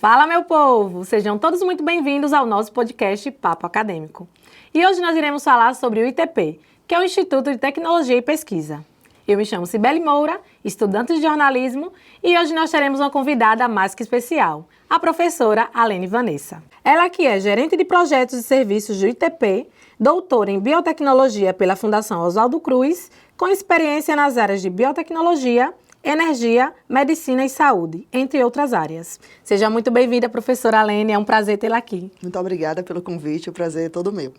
Fala, meu povo! Sejam todos muito bem-vindos ao nosso podcast Papo Acadêmico. E hoje nós iremos falar sobre o ITP, que é o Instituto de Tecnologia e Pesquisa. Eu me chamo Cibele Moura, estudante de jornalismo, e hoje nós teremos uma convidada mais que especial, a professora Alene Vanessa. Ela que é gerente de projetos e serviços do ITP, doutora em biotecnologia pela Fundação Oswaldo Cruz, com experiência nas áreas de biotecnologia, energia, medicina e saúde, entre outras áreas. Seja muito bem-vinda, professora Alene, é um prazer tê-la aqui. Muito obrigada pelo convite, o prazer é todo meu.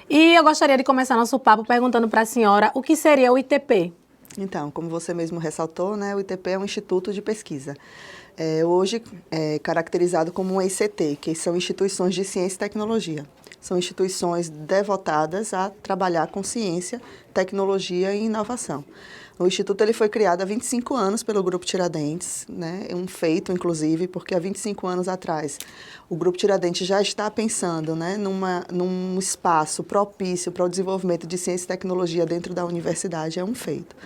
E eu gostaria de começar nosso papo perguntando para a senhora o que seria o ITP. Então, como você mesmo ressaltou, né, o ITP é um instituto de pesquisa. Hoje é caracterizado como um ICT, que são instituições de ciência e tecnologia. São instituições devotadas a trabalhar com ciência, tecnologia e inovação. O Instituto ele foi criado há 25 anos pelo Grupo Tiradentes, né? É um feito, inclusive, porque há 25 anos atrás o Grupo Tiradentes já está pensando, né, num espaço propício para o desenvolvimento de ciência e tecnologia dentro da universidade, é um feito.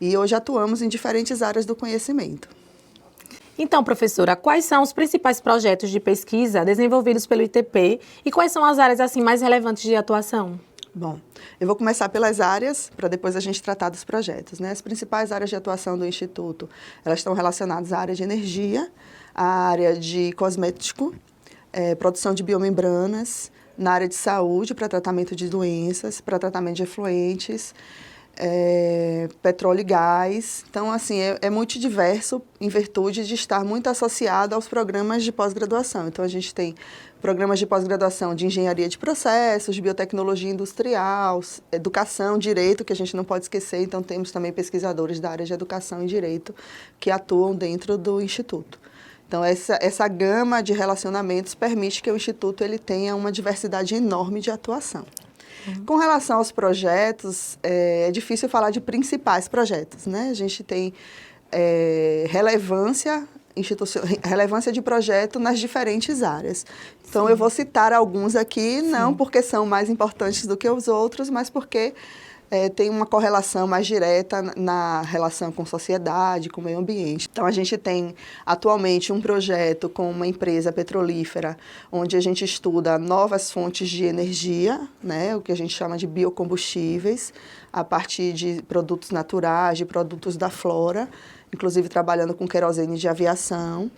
E hoje atuamos em diferentes áreas do conhecimento. Então, professora, quais são os principais projetos de pesquisa desenvolvidos pelo ITP e quais são as áreas assim mais relevantes de atuação? Bom, eu vou começar pelas áreas, para depois a gente tratar dos projetos, né? As principais áreas de atuação do Instituto, elas estão relacionadas à área de energia, à área de cosmético, produção de biomembranas, na área de saúde, para tratamento de doenças, para tratamento de efluentes, petróleo e gás. Então, assim, é muito diverso em virtude de estar muito associado aos programas de pós-graduação. Então, a gente tem programas de pós-graduação de engenharia de processos, de biotecnologia industrial, educação, direito, que a gente não pode esquecer. Então, temos também pesquisadores da área de educação e direito que atuam dentro do Instituto. Então, essa gama de relacionamentos permite que o Instituto ele tenha uma diversidade enorme de atuação. Com relação aos projetos, é difícil falar de principais projetos, né? A gente tem relevância de projeto nas diferentes áreas. Então, eu vou citar alguns aqui, não porque são mais importantes do que os outros, mas porque tem uma correlação mais direta na relação com sociedade, com o meio ambiente. Então, a gente tem atualmente um projeto com uma empresa petrolífera, onde a gente estuda novas fontes de energia, né, o que a gente chama de biocombustíveis, a partir de produtos naturais, de produtos da flora, inclusive trabalhando com querosene de aviação.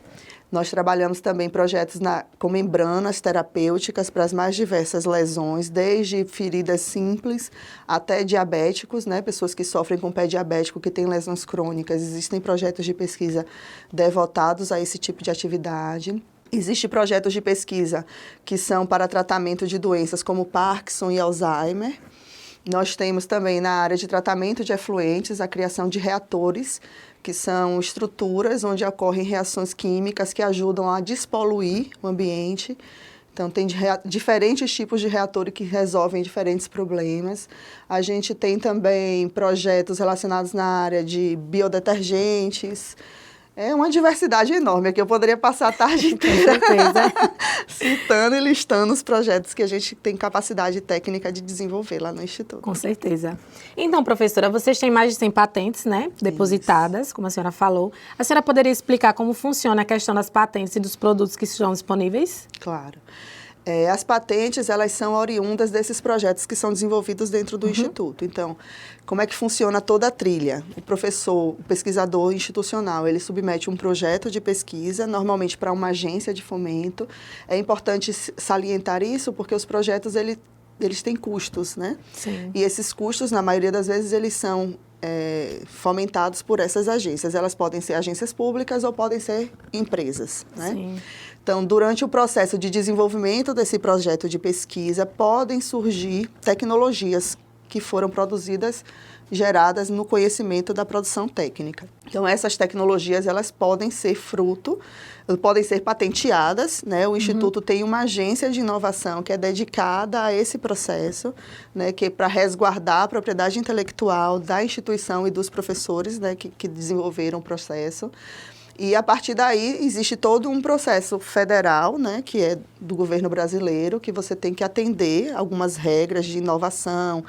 Nós trabalhamos também projetos com membranas terapêuticas para as mais diversas lesões, desde feridas simples até diabéticos, né? Pessoas que sofrem com pé diabético, que têm lesões crônicas. Existem projetos de pesquisa devotados a esse tipo de atividade. Existem projetos de pesquisa que são para tratamento de doenças como Parkinson e Alzheimer. Nós temos também na área de tratamento de efluentes a criação de reatores, que são estruturas onde ocorrem reações químicas que ajudam a despoluir o ambiente. Então, tem diferentes tipos de reator que resolvem diferentes problemas. A gente tem também projetos relacionados na área de biodetergentes. É uma diversidade enorme, aqui eu poderia passar a tarde inteira citando e listando os projetos que a gente tem capacidade técnica de desenvolver lá no Instituto. Com certeza. Então, professora, vocês têm mais de 100 patentes, né, depositadas, como a senhora falou. A senhora poderia explicar como funciona a questão das patentes e dos produtos que estão disponíveis? Claro. As patentes, elas são oriundas desses projetos que são desenvolvidos dentro do Instituto. Então, como é que funciona toda a trilha? O professor, o pesquisador institucional, ele submete um projeto de pesquisa, normalmente para uma agência de fomento. É importante salientar isso porque os projetos, eles têm custos, né? Sim. E esses custos, na maioria das vezes, eles são fomentados por essas agências. Elas podem ser agências públicas ou podem ser empresas, né? Sim. Então, durante o processo de desenvolvimento desse projeto de pesquisa, podem surgir tecnologias que foram produzidas, geradas no conhecimento da produção técnica. Então, essas tecnologias, elas podem ser podem ser patenteadas, né? O Instituto tem uma agência de inovação que é dedicada a esse processo, né? Que é para resguardar a propriedade intelectual da instituição e dos professores, né? que desenvolveram o processo. E, a partir daí, existe todo um processo federal, né, que é do governo brasileiro, que você tem que atender algumas regras de inovação,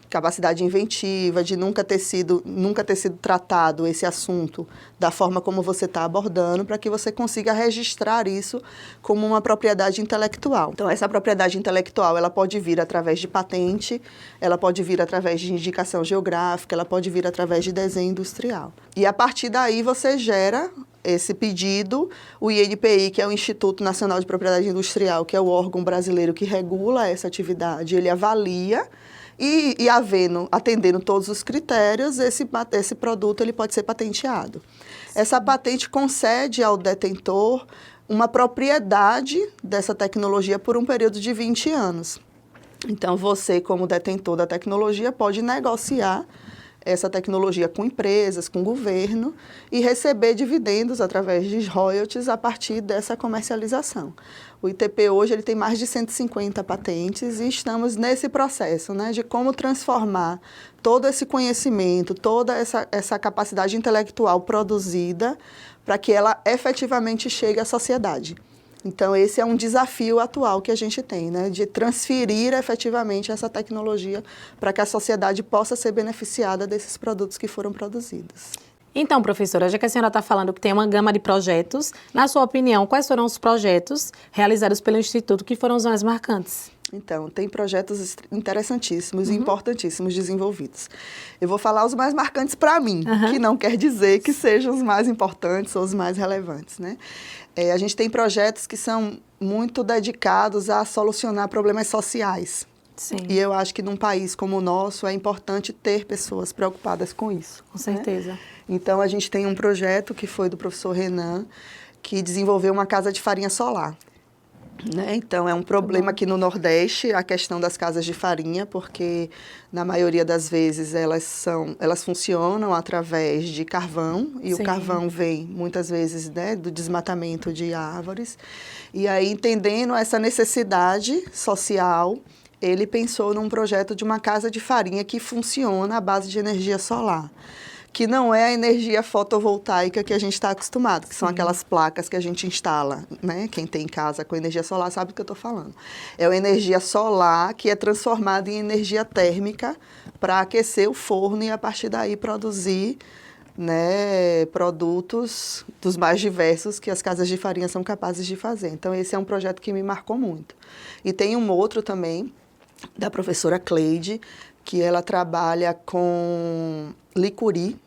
capacidade inventiva, de nunca ter sido tratado esse assunto da forma como você está abordando, para que você consiga registrar isso como uma propriedade intelectual. Então, essa propriedade intelectual, ela pode vir através de patente, ela pode vir através de indicação geográfica, ela pode vir através de desenho industrial. E a partir daí você gera esse pedido, o INPI, que é o Instituto Nacional de Propriedade Industrial, que é o órgão brasileiro que regula essa atividade, ele avalia e atendendo todos os critérios, esse produto ele pode ser patenteado. Sim. Essa patente concede ao detentor uma propriedade dessa tecnologia por um período de 20 anos. Então, você, como detentor da tecnologia, pode negociar essa tecnologia com empresas, com o governo e receber dividendos através de royalties a partir dessa comercialização. O ITP hoje ele tem mais de 150 patentes e estamos nesse processo, né, de como transformar todo esse conhecimento, toda essa capacidade intelectual produzida para que ela efetivamente chegue à sociedade. Então, esse é um desafio atual que a gente tem, né, de transferir efetivamente essa tecnologia para que a sociedade possa ser beneficiada desses produtos que foram produzidos. Então, professora, já que a senhora está falando que tem uma gama de projetos, na sua opinião, quais foram os projetos realizados pelo Instituto que foram os mais marcantes? Então, tem projetos interessantíssimos e importantíssimos desenvolvidos. Eu vou falar os mais marcantes para mim, que não quer dizer que sejam os mais importantes ou os mais relevantes, né? A gente tem projetos que são muito dedicados a solucionar problemas sociais. Sim. E eu acho que num país como o nosso é importante ter pessoas preocupadas com isso. Com certeza. Né? Então, a gente tem um projeto que foi do professor Renan, que desenvolveu uma casa de farinha solar. Né? Então, é um problema aqui no Nordeste, a questão das casas de farinha, porque na maioria das vezes elas funcionam através de carvão, e Sim. o carvão vem muitas vezes, né, do desmatamento de árvores. E aí, entendendo essa necessidade social, ele pensou num projeto de uma casa de farinha que funciona à base de energia solar, que não é a energia fotovoltaica que a gente está acostumado, que são aquelas placas que a gente instala, né? Quem tem casa com energia solar sabe do que eu estou falando. É a energia solar que é transformada em energia térmica para aquecer o forno e, a partir daí, produzir, né, produtos dos mais diversos que as casas de farinha são capazes de fazer. Então, esse é um projeto que me marcou muito. E tem um outro também, da professora Cleide, que ela trabalha com licuri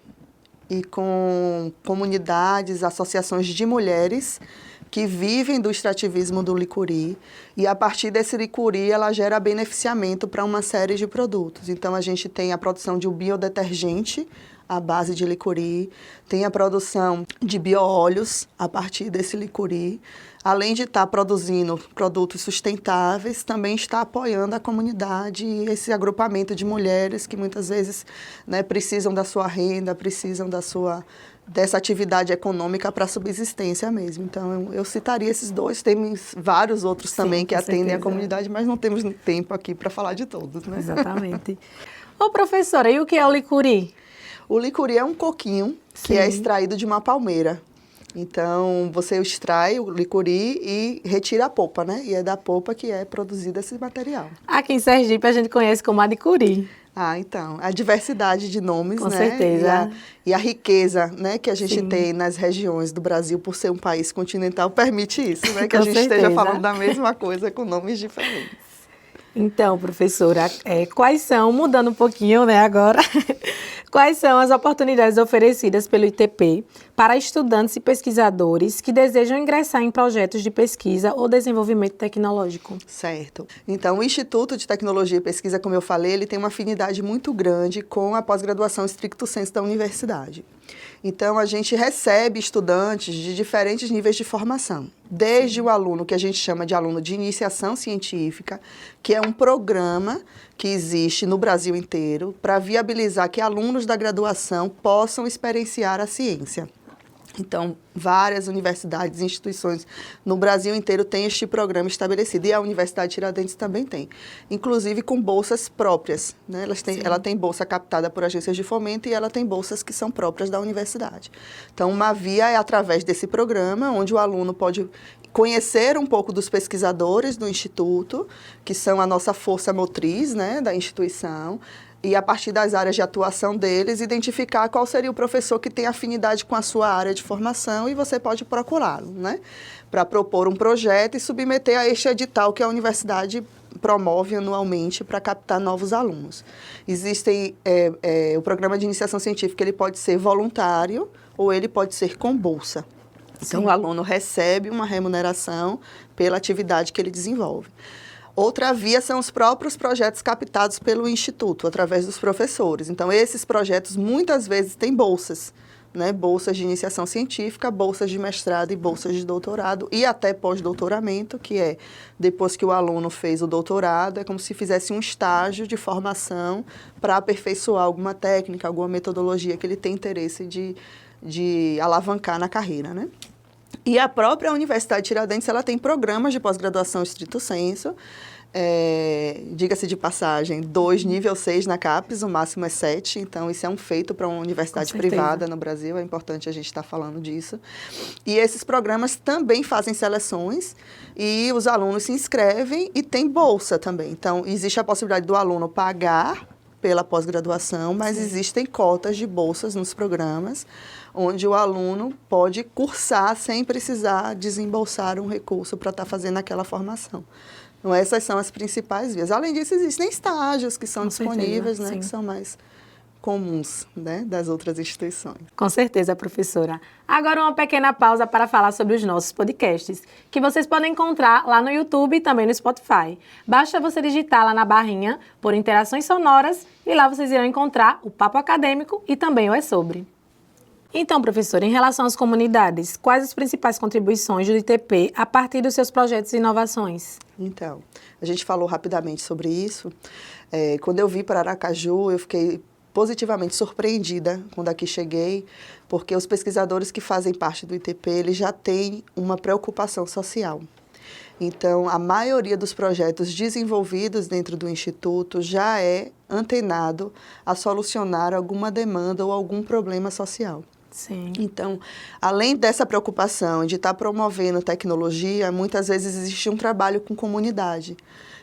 e com comunidades, associações de mulheres que vivem do extrativismo do licuri, e a partir desse licuri ela gera beneficiamento para uma série de produtos. Então, a gente tem a produção de um biodetergente à base de licuri, tem a produção de bioóleos a partir desse licuri. Além de estar produzindo produtos sustentáveis, também está apoiando a comunidade e esse agrupamento de mulheres que muitas vezes, né, precisam da sua renda, precisam dessa atividade econômica para subsistência mesmo. Então, eu citaria esses dois, tem vários outros também que atendem a comunidade, mas não temos tempo aqui para falar de todos, né? Exatamente. Ô, professora, e o que é o licuri? O licuri é um coquinho que é extraído de uma palmeira. Então, você extrai o licuri e retira a polpa, né? E é da polpa que é produzido esse material. Aqui em Sergipe a gente conhece como adicuri. Ah, então, a diversidade de nomes, Com né? certeza. E a riqueza, né, que a gente tem nas regiões do Brasil, por ser um país continental, permite isso, né? Que a gente esteja falando da mesma coisa com nomes diferentes. Então, professora, quais são, mudando um pouquinho, né, agora, quais são as oportunidades oferecidas pelo ITP para estudantes e pesquisadores que desejam ingressar em projetos de pesquisa ou desenvolvimento tecnológico? Certo. Então, o Instituto de Tecnologia e Pesquisa, como eu falei, ele tem uma afinidade muito grande com a pós-graduação stricto sensu da universidade. Então, a gente recebe estudantes de diferentes níveis de formação, desde o aluno que a gente chama de aluno de iniciação científica, que é um programa que existe no Brasil inteiro para viabilizar que alunos da graduação possam experienciar a ciência. Então, várias universidades e instituições no Brasil inteiro têm este programa estabelecido, e a Universidade Tiradentes também tem, inclusive com bolsas próprias, né? Ela tem bolsa captada por agências de fomento e ela tem bolsas que são próprias da universidade. Então, uma via é através desse programa, onde o aluno pode conhecer um pouco dos pesquisadores do Instituto, que são a nossa força motriz, né, da instituição, e a partir das áreas de atuação deles, identificar qual seria o professor que tem afinidade com a sua área de formação e você pode procurá-lo, né? Para propor um projeto e submeter a este edital que a universidade promove anualmente para captar novos alunos. Existem, o programa de iniciação científica, ele pode ser voluntário ou ele pode ser com bolsa. Então, o aluno recebe uma remuneração pela atividade que ele desenvolve. Outra via são os próprios projetos captados pelo Instituto, através dos professores. Então, esses projetos muitas vezes têm bolsas, né? Bolsas de iniciação científica, bolsas de mestrado e bolsas de doutorado e até pós-doutoramento, que é depois que o aluno fez o doutorado, é como se fizesse um estágio de formação para aperfeiçoar alguma técnica, alguma metodologia que ele tem interesse de alavancar na carreira, né? E a própria Universidade de Tiradentes, ela tem programas de pós-graduação estrito sensu, diga-se de passagem, 2 nível 6 na CAPES, o máximo é 7, então isso é um feito para uma universidade privada no Brasil, é importante a gente estar falando disso. E esses programas também fazem seleções e os alunos se inscrevem e tem bolsa também. Então, existe a possibilidade do aluno pagar pela pós-graduação, mas existem cotas de bolsas nos programas, onde o aluno pode cursar sem precisar desembolsar um recurso para estar fazendo aquela formação. Então, essas são as principais vias. Além disso, existem estágios que são disponíveis, né, que são mais comuns, né, das outras instituições. Com certeza, professora. Agora uma pequena pausa para falar sobre os nossos podcasts, que vocês podem encontrar lá no YouTube e também no Spotify. Basta você digitar lá na barrinha por Interações Sonoras e lá vocês irão encontrar o Papo Acadêmico e também o É Sobre. Então, professora, em relação às comunidades, quais as principais contribuições do ITP a partir dos seus projetos e inovações? Então, a gente falou rapidamente sobre isso. Quando eu vim para Aracaju, eu fiquei positivamente surpreendida quando aqui cheguei, porque os pesquisadores que fazem parte do ITP, eles já têm uma preocupação social. Então, a maioria dos projetos desenvolvidos dentro do Instituto já é antenado a solucionar alguma demanda ou algum problema social. Sim. Então, além dessa preocupação de estar promovendo tecnologia, muitas vezes existe um trabalho com comunidade.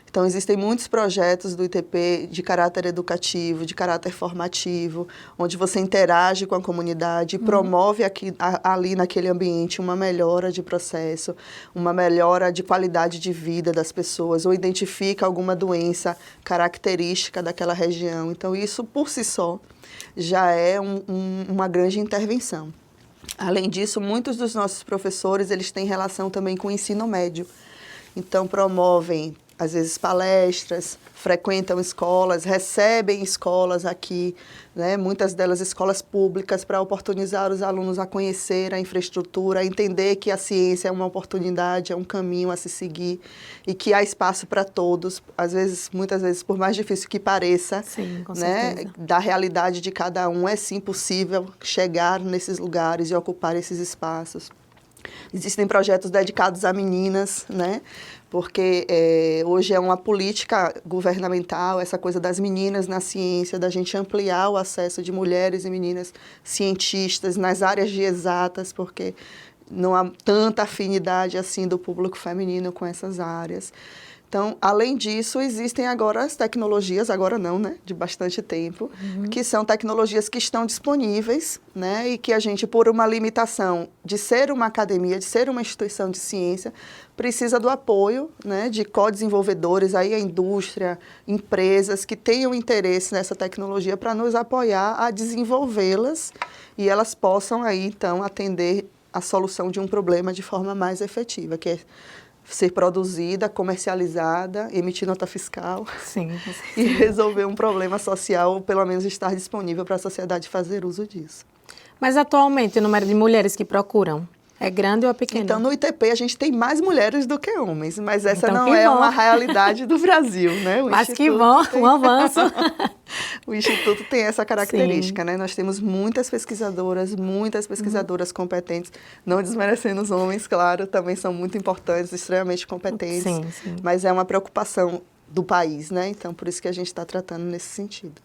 Então, existem muitos projetos do ITP de caráter educativo, de caráter formativo, onde você interage com a comunidade, promove ali naquele ambiente uma melhora de processo, uma melhora de qualidade de vida das pessoas, ou identifica alguma doença característica daquela região. Então, isso por si só já é uma grande intervenção. Além disso, muitos dos nossos professores, eles têm relação também com o ensino médio. Então, promovem às vezes palestras, frequentam escolas, recebem escolas aqui, né? Muitas delas escolas públicas, para oportunizar os alunos a conhecer a infraestrutura, a entender que a ciência é uma oportunidade, é um caminho a se seguir e que há espaço para todos, às vezes, muitas vezes, por mais difícil que pareça, sim, com né? certeza. Da realidade de cada um, é sim possível chegar nesses lugares e ocupar esses espaços. Existem projetos dedicados a meninas, né? Porque hoje é uma política governamental, essa coisa das meninas na ciência, da gente ampliar o acesso de mulheres e meninas cientistas nas áreas de exatas, porque não há tanta afinidade assim do público feminino com essas áreas. Então, além disso, existem agora as tecnologias, agora não, né, de bastante tempo, que são tecnologias que estão disponíveis, né, e que a gente, por uma limitação de ser uma academia, de ser uma instituição de ciência, precisa do apoio, né, de co-desenvolvedores, aí a indústria, empresas que tenham interesse nessa tecnologia para nos apoiar a desenvolvê-las e elas possam aí, então, atender a solução de um problema de forma mais efetiva, que é ser produzida, comercializada, emitir nota fiscal. Sim. E resolver um problema social, ou pelo menos estar disponível para a sociedade fazer uso disso. Mas atualmente o número de mulheres que procuram é grande ou é pequeno? Então, no ITP, a gente tem mais mulheres do que homens, mas essa então, não é bom. uma realidade do Brasil, né? Mas que bom, um avanço. O Instituto tem essa característica, né? Nós temos muitas pesquisadoras competentes, não desmerecendo os homens, claro, também são muito importantes, extremamente competentes, Sim. Mas é uma preocupação do país, né? Então, por isso que a gente está tratando nesse sentido.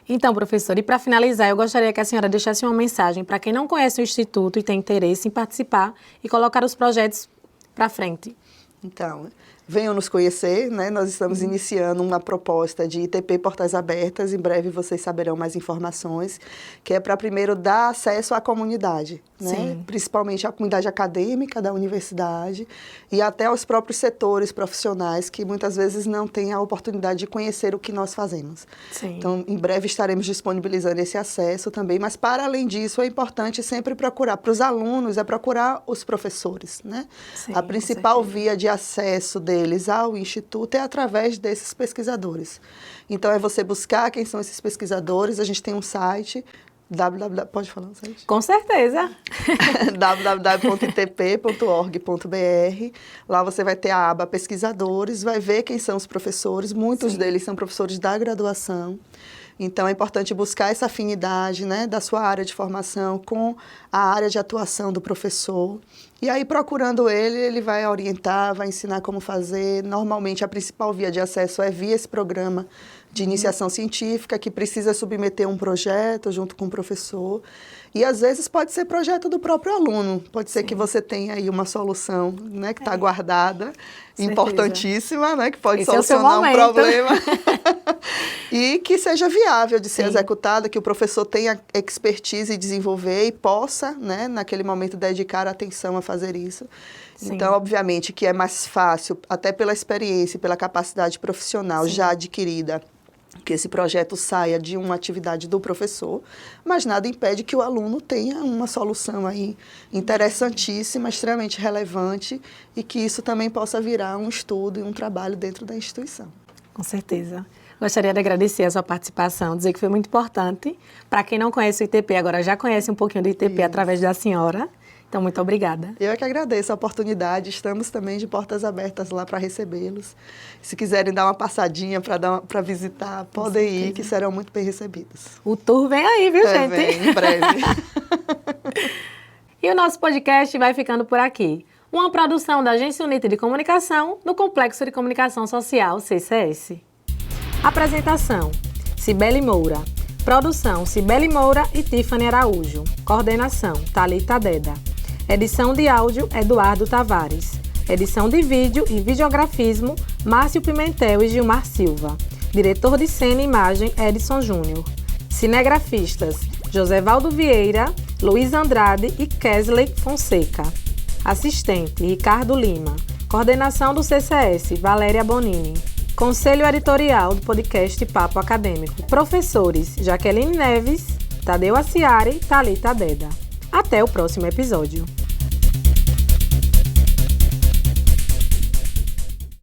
Então, professora, e para finalizar, eu gostaria que a senhora deixasse uma mensagem para quem não conhece o Instituto e tem interesse em participar e colocar os projetos para frente. Então, venham nos conhecer, né? Nós estamos iniciando uma proposta de ITP Portas Abertas, em breve vocês saberão mais informações, que é para primeiro dar acesso à comunidade, né? Principalmente à comunidade acadêmica da universidade e até aos próprios setores profissionais que muitas vezes não têm a oportunidade de conhecer o que nós fazemos. Sim. Então, em breve estaremos disponibilizando esse acesso também, mas para além disso é importante sempre procurar, para os alunos, é procurar os professores, né? Sim, a principal via de acesso deles ao Instituto é através desses pesquisadores. Então, é você buscar quem são esses pesquisadores. A gente tem um site, pode falar o site? Com certeza. www.itp.org.br. Lá você vai ter a aba pesquisadores, vai ver quem são os professores. Muitos deles são professores da graduação. Então, é importante buscar essa afinidade, né, da sua área de formação com a área de atuação do professor. E aí, procurando ele vai orientar, vai ensinar como fazer. Normalmente, a principal via de acesso é via esse programa de iniciação científica, que precisa submeter um projeto junto com o professor. E, às vezes, pode ser projeto do próprio aluno. Pode ser que você tenha aí uma solução, né, que está guardada, importantíssima, né, que pode solucionar um problema. E que seja viável de ser executada, que o professor tenha expertise em desenvolver e possa, né, naquele momento, dedicar atenção a fazer isso. Então, obviamente, que é mais fácil, até pela experiência e pela capacidade profissional já adquirida, que esse projeto saia de uma atividade do professor, mas nada impede que o aluno tenha uma solução aí interessantíssima, extremamente relevante, e que isso também possa virar um estudo e um trabalho dentro da instituição. Com certeza. Gostaria de agradecer a sua participação, dizer que foi muito importante. Para quem não conhece o ITP, agora já conhece um pouquinho do ITP através da senhora. Então, muito obrigada. Eu é que agradeço a oportunidade. Estamos também de portas abertas lá para recebê-los. Se quiserem dar uma passadinha para visitar, podem ir, que serão muito bem recebidos. O tour vem aí, viu, gente? Vem, em breve. E o nosso podcast vai ficando por aqui. Uma produção da Agência Unida de Comunicação do Complexo de Comunicação Social, CCS. Apresentação: Cibele Moura. Produção: Cibele Moura e Tiffany Araújo. Coordenação: Thalita Deda. Edição de áudio: Eduardo Tavares. Edição de vídeo e videografismo: Márcio Pimentel e Gilmar Silva. Diretor de cena e imagem: Edson Júnior. Cinegrafistas: Josévaldo Vieira, Luiz Andrade e Kesley Fonseca. Assistente: Ricardo Lima. Coordenação do CCS: Valéria Bonini. Conselho editorial do podcast Papo Acadêmico. Professores: Jaqueline Neves, Tadeu Aciari e Thalita Deda. Até o próximo episódio.